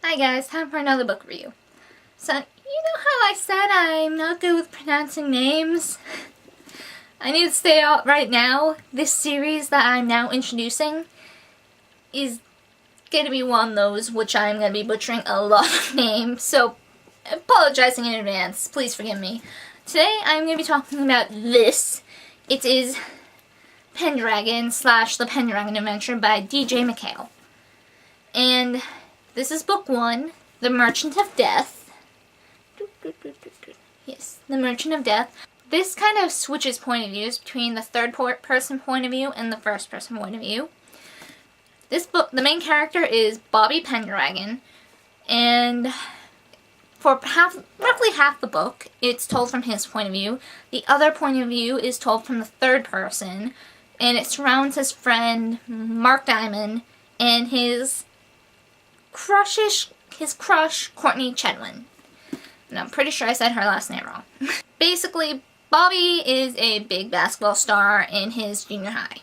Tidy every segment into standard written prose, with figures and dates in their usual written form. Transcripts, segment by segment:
Hi guys, time for another book review. So, you know how I said I'm not good with pronouncing names? I need to stay out right now. This series that I'm now introducing is going to be one of those which I'm going to be butchering a lot of names, so apologizing in advance. Please forgive me. Today I'm going to be talking about this. It is Pendragon / The Pendragon Adventure by DJ MacHale. And this is book 1, The Merchant of Death. Yes, The Merchant of Death. This kind of switches point of views between the third-person point of view and the first-person point of view. This book, the main character is Bobby Pendragon, and for roughly half the book, it's told from his point of view. The other point of view is told from the third person, and it surrounds his friend Mark Diamond and his crush, Courtney Chedwin. And I'm pretty sure I said her last name wrong. Basically, Bobby is a big basketball star in his junior high.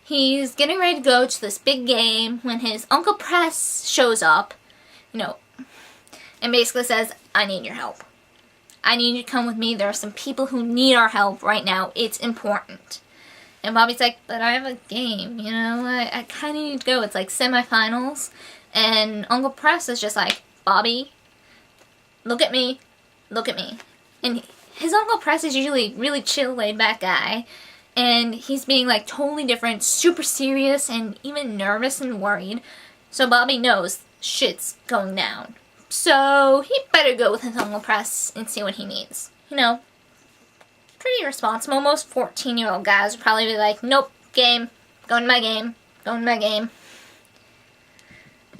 He's getting ready to go to this big game when his Uncle Press shows up, and basically says, I need your help. I need you to come with me. There are some people who need our help right now. It's important. And Bobby's like, but I have a game, I kind of need to go. It's like semifinals. And Uncle Press is just like, Bobby, look at me, look at me. And his Uncle Press is usually really chill, laid-back guy. And he's being like totally different, super serious, and even nervous and worried. So Bobby knows shit's going down. So he better go with his Uncle Press and see what he needs. Pretty responsible. Most 14-year-old guys would probably be like, nope, game, going to my game, going to my game.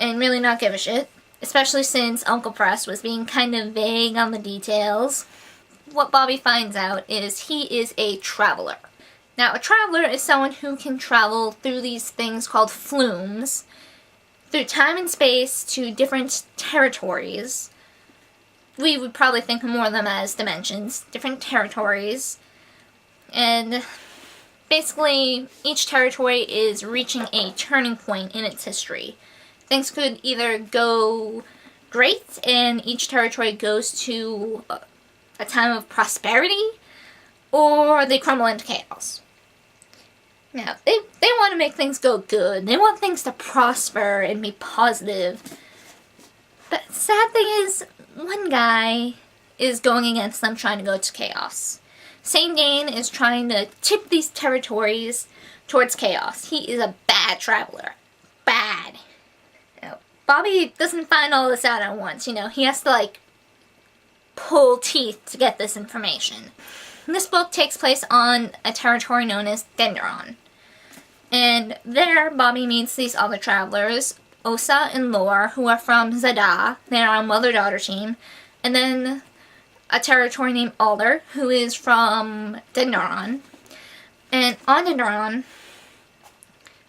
And really not give a shit. Especially since Uncle Press was being kind of vague on the details. What Bobby finds out is he is a traveler. Now, a traveler is someone who can travel through these things called flumes, through time and space to different territories. We would probably think more of them as dimensions, different territories. And basically, each territory is reaching a turning point in its history. Things could either go great and each territory goes to a time of prosperity, or they crumble into chaos. Now, they want to make things go good. They want things to prosper and be positive. But the sad thing is, one guy is going against them, trying to go to chaos. Saint Dane is trying to tip these territories towards chaos. He is a bad traveler. Bad. Bobby doesn't find all this out at once, he has to, pull teeth to get this information. This book takes place on a territory known as Denderon. And there, Bobby meets these other travelers, Osa and Lore, who are from Zada. They're on a mother-daughter team. And then a territory named Alder, who is from Denderon. And on Denderon,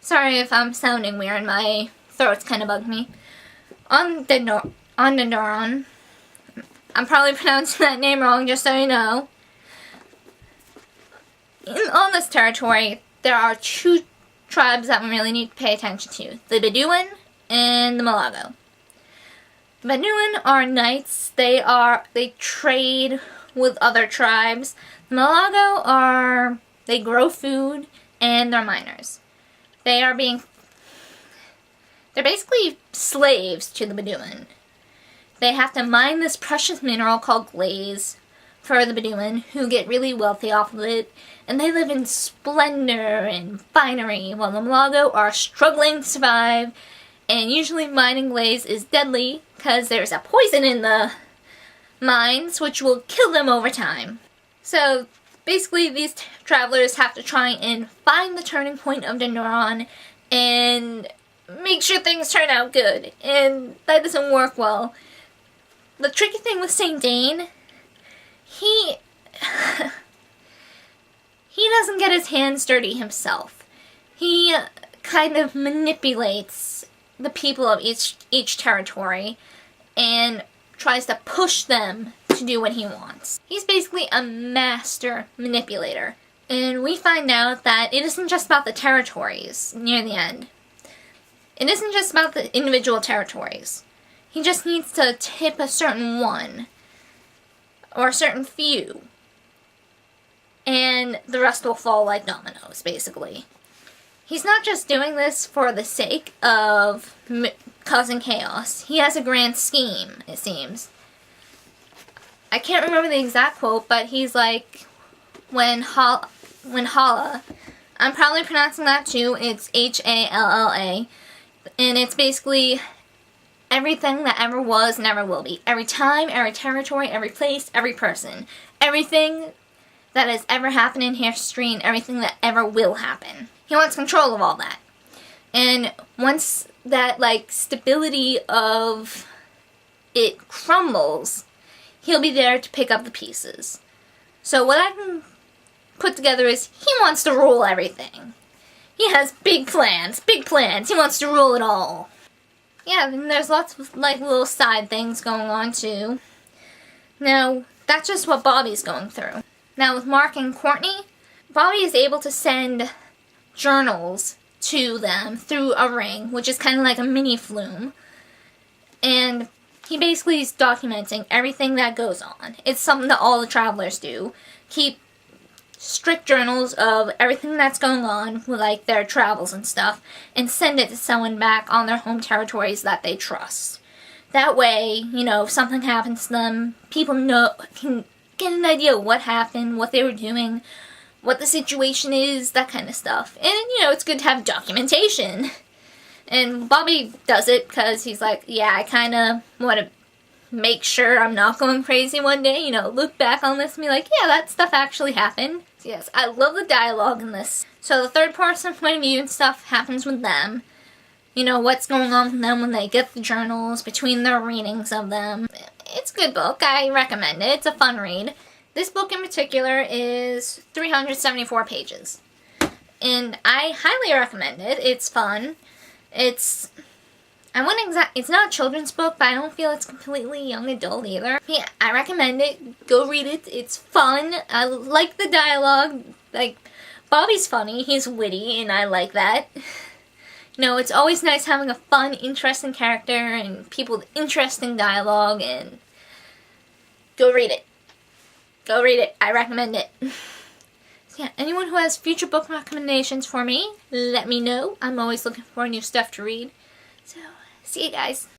sorry if I'm sounding weird, my throat's kind of bugged me. On Denderon, I'm probably pronouncing that name wrong, just so you know. On this territory, there are two tribes that we really need to pay attention to. The Bedouin and the Malago. The Bedouin are knights. They trade with other tribes. The Malago they grow food, and they're miners. They're basically slaves to the Bedouin. They have to mine this precious mineral called glaze for the Bedouin, who get really wealthy off of it, and they live in splendor and finery, while the Malago are struggling to survive, and usually mining glaze is deadly, because there's a poison in the mines, which will kill them over time. So, basically, these travelers have to try and find the turning point of Denderon, and make sure things turn out good, and that doesn't work well. The tricky thing with Saint Dane, he doesn't get his hands dirty himself. He kind of manipulates the people of each territory and tries to push them to do what he wants. He's basically a master manipulator. And we find out that it isn't just about the territories near the end. It isn't just about the individual territories. He just needs to tip a certain one, or a certain few, and the rest will fall like dominoes, basically. He's not just doing this for the sake of causing chaos. He has a grand scheme, it seems. I can't remember the exact quote, but he's like, when Hala, I'm probably pronouncing that too, it's Halla, and it's basically everything that ever was and ever will be. Every time, every territory, every place, every person. Everything that has ever happened in history and everything that ever will happen. He wants control of all that. And once that, like, stability of it crumbles, he'll be there to pick up the pieces. So what I can put together is he wants to rule everything. He has big plans, big plans. He wants to rule it all. Yeah, and there's lots of, like, little side things going on, too. Now, that's just what Bobby's going through. Now, with Mark and Courtney, Bobby is able to send journals to them through a ring, which is kind of like a mini flume. And he basically is documenting everything that goes on. It's something that all the travelers do. Keep strict journals of everything that's going on with, like, their travels and stuff, and send it to someone back on their home territories that they trust. That way, you know, if something happens to them, people can get an idea of what happened, what they were doing, what the situation is, that kind of stuff. And, you know, it's good to have documentation. And Bobby does it because he's like, yeah, I kind of want to make sure I'm not going crazy one day, you know, look back on this and be like, yeah, that stuff actually happened. So yes, I love the dialogue in this. So the third person point of view and stuff happens with them. You know, what's going on with them when they get the journals, between their readings of them. It's a good book. I recommend it. It's a fun read. This book in particular is 374 pages. And I highly recommend it. It's fun. It's not a children's book, but I don't feel it's completely young adult either. Yeah, I recommend it. Go read it. It's fun. I like the dialogue. Like, Bobby's funny. He's witty, and I like that. You know, it's always nice having a fun, interesting character and people with interesting dialogue, and go read it. Go read it. I recommend it. So yeah, anyone who has future book recommendations for me, let me know. I'm always looking for new stuff to read. So, see you guys.